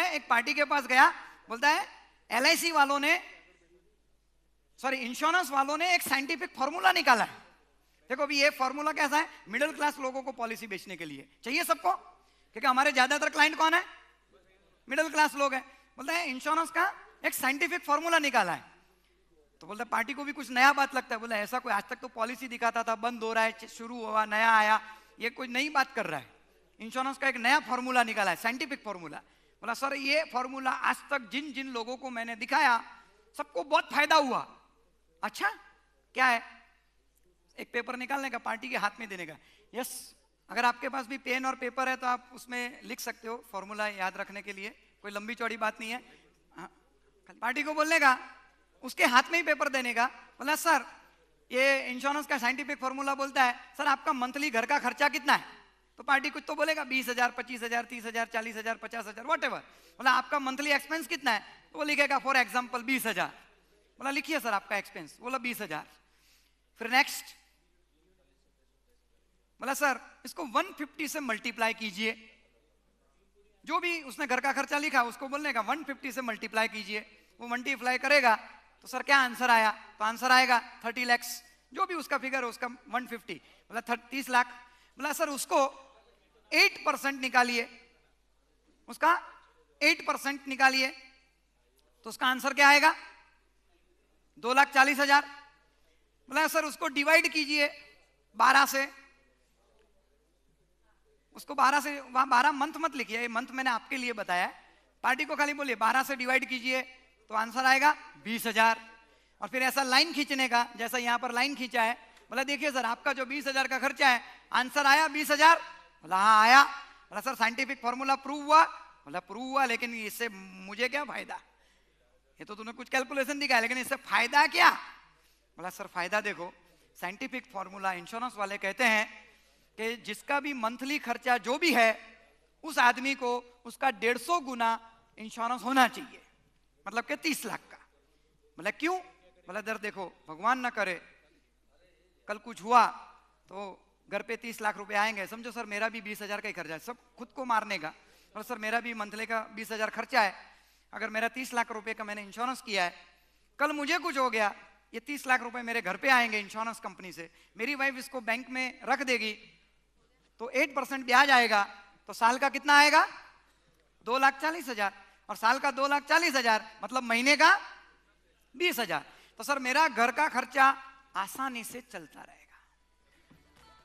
है एक पार्टी के पास गया, बोलता है LIC वालों ने, सॉरी इंश्योरेंस वालों ने एक साइंटिफिक फॉर्मूला निकाला है। देखो अभी ये फॉर्मूला कैसा है, मिडिल क्लास लोगों को पॉलिसी बेचने के लिए चाहिए सबको, क्योंकि हमारे ज्यादातर क्लाइंट कौन है, मिडिल क्लास लोग हैं। बोलता है इंश्योरेंस का एक साइंटिफिक फॉर्मूला निकाला है। तो बोलता है पार्टी को भी कुछ नया बात लगता है, बोला ऐसा कोई आज तक तो पॉलिसी दिखाता था, बंद हो रहा है, शुरू हुआ, नया आया, ये कोई नई बात कर रहा है। इंश्योरेंस का एक नया फॉर्मूला निकाला है, साइंटिफिक फॉर्मूला। बोला सर ये फॉर्मूला आज तक जिन जिन लोगों को मैंने दिखाया सबको बहुत फायदा हुआ। अच्छा क्या है, एक पेपर निकालने का, पार्टी के हाथ में देने का। यस, अगर आपके पास भी पेन और पेपर है तो आप उसमें लिख सकते हो फॉर्मूला याद रखने के लिए, कोई लंबी चौड़ी बात नहीं है। पार्टी को बोलने का, उसके हाथ में ही पेपर देने का। बोला सर ये इंश्योरेंस का साइंटिफिक फॉर्मूला बोलता है सर आपका मंथली घर का खर्चा कितना है। तो पार्टी कुछ तो बोलेगा 20,000, 25,000, 30,000, 40,000, 50,000 व्हाटएवर। बोला आपका मंथली एक्सपेंस कितना है, तो वो लिखेगा फॉर एग्जांपल 20,000। बोला लिखिए सर आपका एक्सपेंस, बोला 20,000। फिर नेक्स्ट बोला सर इसको 150 से मल्टीप्लाई कीजिए, जो भी उसने घर का खर्चा लिखा उसको बोलने का 150 से मल्टीप्लाई कीजिए। वो मल्टीप्लाई करेगा तो सर क्या आंसर आया, तो आंसर आएगा 30 लाख, जो भी उसका फिगर है उसका 150, बोला 30 लाख। बोला सर उसको 8% निकालिए, उसका 8% निकालिए, तो उसका आंसर क्या आएगा 2,40,000। बोला सर उसको डिवाइड कीजिए 12 से, उसको 12 से, वहां 12 मंथ मत लिखिए, ये मंथ मैंने आपके लिए बताया है। पार्टी को खाली बोलिए 12 से डिवाइड कीजिए तो आंसर आएगा 20,000। और फिर ऐसा लाइन खींचने का, जैसा यहां पर लाइन खींचा है। बोला देखिए सर आपका जो 20,000 का खर्चा है आंसर आया 20,000। बोला हाँ आया। बोला सर साइंटिफिक फॉर्मूला प्रूव हुआ। बोला प्रूव हुआ, लेकिन इससे मुझे क्या फायदा, ये तो तूने कुछ कैलकुलेशन दिखाया लेकिन इससे फायदा क्या। बोला सर फायदा देखो, साइंटिफिक फॉर्मूला इंश्योरेंस वाले कहते हैं कि जिसका भी मंथली खर्चा जो भी है उस आदमी को उसका 150 गुना इंश्योरेंस होना चाहिए, मतलब कि 30 लाख का। बोला क्यों। बोला दर देखो भगवान ना करे कल कुछ हुआ तो घर पे 30 लाख रुपए आएंगे, समझो सर मेरा भी 20,000 का ही खर्चा है, सब खुद को मारने का। बोला सर मेरा भी मंथली का 20,000 खर्चा है, अगर मेरा 30 लाख रुपए का मैंने इंश्योरेंस किया है, कल मुझे कुछ हो गया, ये 30 लाख रुपए मेरे घर पे आएंगे इंश्योरेंस कंपनी से, मेरी वाइफ इसको बैंक में रख देगी तो 8% ब्याज आएगा, तो साल का कितना आएगा 2,40,000, और साल का 2,40,000 मतलब महीने का 20,000। तो सर मेरा घर का खर्चा आसानी से चलता रहेगा,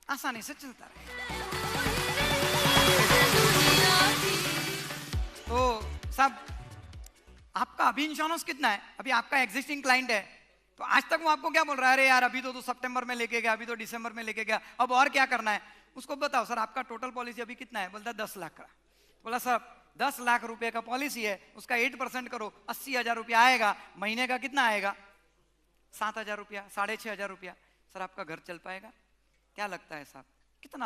आसानी से चलता रहेगा। तो सब आपका अभी इंश्योरेंस कितना है, अभी आपका एग्जिस्टिंग क्लाइंट है, तो आज तक वो आपको क्या बोल रहा है, अरे यार अभी तो सितंबर में लेके गया, अभी तो दिसंबर में लेके गया, अब और क्या करना है। उसको बताओ सर आपका टोटल पॉलिसी अभी कितना है, बोलता है 10 लाख का। बोला सर 10 लाख रुपए का पॉलिसी है, उसका 8% करो 80,000 रुपया आएगा, महीने का कितना आएगा 7,000 रुपया, 6,500 रुपया। सर आपका घर चल पाएगा, क्या लगता है साहब कितना